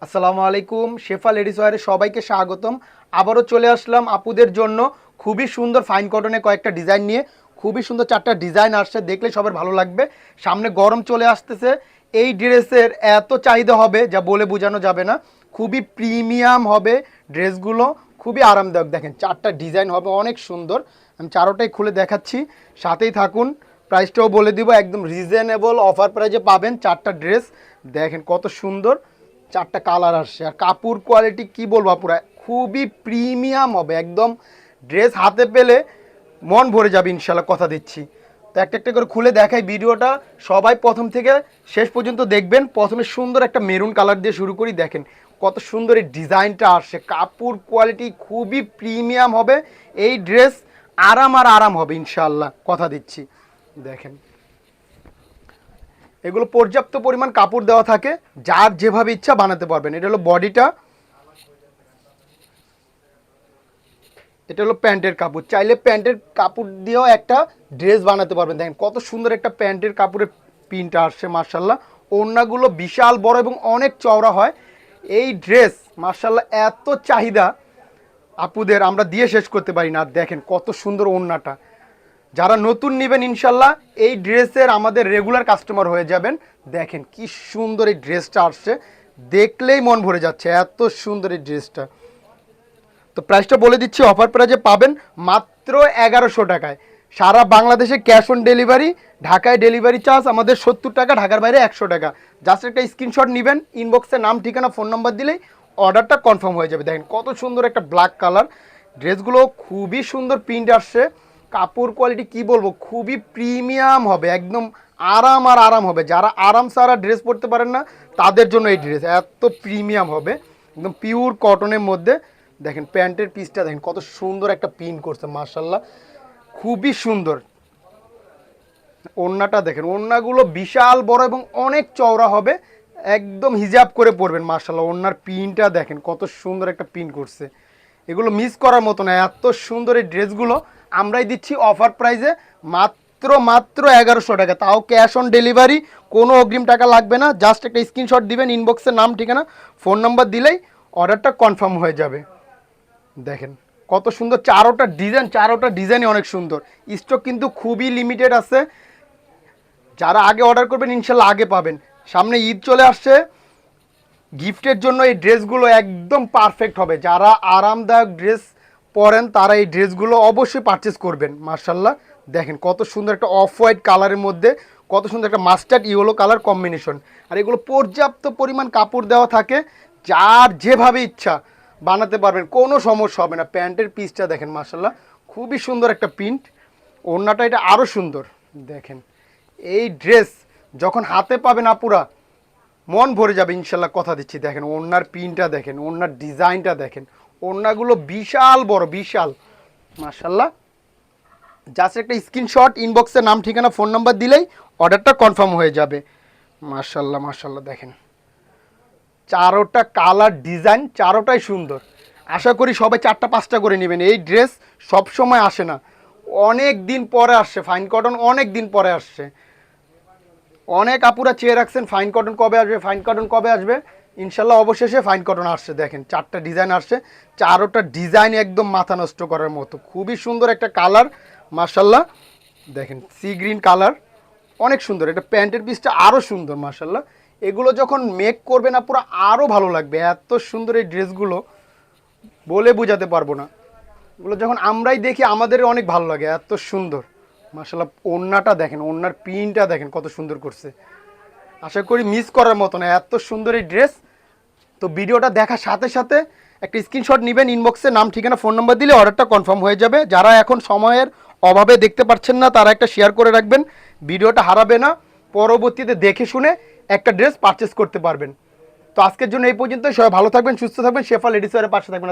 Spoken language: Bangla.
আসসালামু আলাইকুম, শেফা লেডিস ওয়্যারে সবাইকে স্বাগতম। আবারও চলে আসলাম আপুদের জন্য খুবই সুন্দর ফাইন কটনে কয়েকটা ডিজাইন নিয়ে। খুবই সুন্দর চারটা ডিজাইন আসছে, দেখলে সবার ভালো লাগবে। সামনে গরম চলে আসতেছে, এই ড্রেসের এত চাহিদা হবে যা বলে বোঝানো যাবে না। খুবই প্রিমিয়াম হবে ড্রেসগুলো, খুবই আরামদায়ক। দেখেন চারটা ডিজাইন হবে অনেক সুন্দর, আমি চারোটাই খুলে দেখাচ্ছি, সাথেই থাকুন। প্রাইসটাও বলে দিব, একদম রিজনেবল অফার প্রাইজে পাবেন চারটা ড্রেস। দেখেন কত সুন্দর চারটা কালার আসছে, আর কাপড় কোয়ালিটি কি বলবো পুরো খুবই প্রিমিয়াম হবে একদম। ড্রেস হাতে পেলে মন ভরে যাবে ইনশাল্লাহ, কথা দিচ্ছি। তো একটা একটা করে খুলে দেখাই ভিডিওটা, সবাই প্রথম থেকে শেষ পর্যন্ত দেখবেন। প্রথমে সুন্দর একটা মেরুন কালার দিয়ে শুরু করি। দেখেন কত সুন্দর এই ডিজাইনটা আসছে, কাপড় কোয়ালিটি খুবই প্রিমিয়াম হবে। এই ড্রেস আরাম আর আরাম হবে ইনশাল্লাহ, কথা দিচ্ছি। দেখেন এগুলো পর্যাপ্ত পরিমাণ কাপড় দেওয়া থাকে, যার যেভাবে ইচ্ছা বানাতে পারবেন। এটা হলো বডিটা, এটা হলো প্যান্টের কাপড়। চাইলে প্যান্টের কাপড় দিয়েও একটা ড্রেস বানাতে পারবেন। দেখেন কত সুন্দর একটা প্যান্টের কাপড়ের প্রিন্ট আসছে মার্শাল্লাহ। ওড়নাগুলো বিশাল বড় এবং অনেক চওড়া হয়। এই ড্রেস মার্শাল্লাহ এত চাহিদা আপুদের, আমরা দিয়ে শেষ করতে পারি না। আর দেখেন কত সুন্দর ওড়নাটা, যারা নতুন নেবেন ইনশাল্লাহ এই ড্রেসের আমাদের রেগুলার কাস্টমার হয়ে যাবেন। দেখেন কি সুন্দর এই ড্রেসটা আসছে, দেখলেই মন ভরে যাচ্ছে, এত সুন্দর এই ড্রেসটা। তো প্রাইসটা বলে দিচ্ছি, অফার প্রাইজে পাবেন মাত্র 1100 টাকায়। সারা বাংলাদেশে ক্যাশ অন ডেলিভারি, ঢাকায় ডেলিভারি চার্জ আমাদের 70 টাকা, ঢাকার বাইরে 100 টাকা। জাস্ট একটা স্ক্রিনশট নেবেন, ইনবক্সে নাম ঠিকানা ফোন নাম্বার দিলেই অর্ডারটা কনফার্ম হয়ে যাবে। দেখেন কত সুন্দর একটা ব্ল্যাক কালার, ড্রেসগুলো খুবই সুন্দর প্রিন্ট আসছে। কাপড় কোয়ালিটি কি বলবো, খুবই প্রিমিয়াম হবে একদম, আরাম আর আরাম হবে। যারা আরাম সারা ড্রেস পরতে পারেন না তাদের জন্য এই ড্রেস এত প্রিমিয়াম হবে, একদম পিওর কটনের মধ্যে। দেখেন প্যান্টের পিসটা দেখেন কত সুন্দর একটা প্রিন্ট করছে মার্শাল্লাহ, খুবই সুন্দর। ওড়নাটা দেখেন, ওড়নাগুলো বিশাল বড় এবং অনেক চওড়া হবে, একদম হিজাব করে পরবেন মার্শাল্লাহ। ওড়নার প্রিন্টটা দেখেন কত সুন্দর একটা প্রিন্ট করছে, এগুলো মিস করার মতো না। এত সুন্দর এই ড্রেসগুলো আমরাই দিচ্ছি অফার প্রাইসে মাত্র মাত্র 1100 টাকা, তাও ক্যাশ অন ডেলিভারি, কোনো অগ্রিম টাকা লাগবে না। জাস্ট একটা স্ক্রিনশট দিবেন, ইনবক্সে নাম ঠিকানা ফোন নাম্বার দিলেই অর্ডারটা কনফার্ম হয়ে যাবে। দেখেন কত সুন্দর চারোটা ডিজাইন, চারোটা ডিজাইনই অনেক সুন্দর। স্টক কিন্তু খুবই লিমিটেড আছে, যারা আগে অর্ডার করবেন ইনশাল্লাহ আগে পাবেন। সামনে ঈদ চলে আসছে, গিফটের জন্য এই ড্রেসগুলো একদম পারফেক্ট হবে। যারা আরামদায়ক ড্রেস পরেন তারা এই ড্রেসগুলো অবশ্যই পারচেস করবেন মার্শাল্লাহ। দেখেন কত সুন্দর একটা অফ হোয়াইট কালারের মধ্যে কত সুন্দর একটা মাস্টার্ড ইয়েলো কালার কম্বিনেশন। আর এগুলো পর্যাপ্ত পরিমাণ কাপড় দেওয়া থাকে, যার যেভাবে ইচ্ছা বানাতে পারবেন, কোনো সমস্যা হবে না। প্যান্টের পিসটা দেখেন মার্শাল্লাহ, খুবই সুন্দর একটা প্রিন্ট। ওড়নাটা এটা আরও সুন্দর। দেখেন এই ড্রেস যখন হাতে পাবেন আপুরা মন ভরে যাবে ইনশাল্লাহ, কথা দিচ্ছি। দেখেন ওড়নার প্রিন্টটা দেখেন, ওড়নার ডিজাইনটা দেখেন, ওড়নাগুলো বিশাল বড় বিশাল মার্শাল্লাহ। জাস্ট একটা স্ক্রিনশট, ইনবক্সে নাম ঠিকানা ফোন নাম্বার দিলেই অর্ডারটা কনফার্ম হয়ে যাবে মার্শাল্লাহ। মার্শাল্লাহ দেখেন চারোটা কালার ডিজাইন চারোটাই সুন্দর। আশা করি সবাই চারটা পাঁচটা করে নেবেন, এই ড্রেস সব সময় আসে না, অনেক দিন পরে আসছে। ফাইন কটন অনেক দিন পরে আসছে, অনেক আপুরা চেয়ে রাখছেন ফাইন কটন কবে আসবে, ফাইন কটন কবে আসবে। ইনশাল্লাহ অবশেষে ফাইন কটন আসছে। দেখেন চারটা ডিজাইন আসছে, চারোটা ডিজাইন একদম মাথা নষ্ট করার মতো, খুবই সুন্দর একটা কালার মার্শাল্লাহ। দেখেন সি গ্রিন কালার অনেক সুন্দর, এটা প্যান্টের পিসটা আরও সুন্দর মার্শাল্লাহ। এগুলো যখন মেক করবে না পুরো আরও ভালো লাগবে, এত সুন্দর এই ড্রেসগুলো বলে বোঝাতে পারবো না। এগুলো যখন আমরাই দেখি আমাদের অনেক ভালো লাগে, এত সুন্দর মার্শাল্লাহ। ওড়নাটা দেখেন, ওড়নার প্রিন্টটা দেখেন কত সুন্দর করছে, আশা করি মিস করার মতো না, এত সুন্দর এই ড্রেস। তো ভিডিওটা দেখার সাথে সাথে একটা স্ক্রিনশট নেবেন, ইনবক্সে নাম ঠিকানা ফোন নাম্বার দিলে অর্ডারটা কনফার্ম হয়ে যাবে। যারা এখন সময়ের অভাবে দেখতে পাচ্ছেন না তারা একটা শেয়ার করে রাখবেন, ভিডিওটা হারাবে না, পরবর্তীতে দেখে শুনে একটা ড্রেস পারচেস করতে পারবেন। তো আজকের জন্য এই পর্যন্ত, সবাই ভালো থাকবেন, সুস্থ থাকবেন, শেফা লেডিস ওয়্যারের পাশে থাকবেন।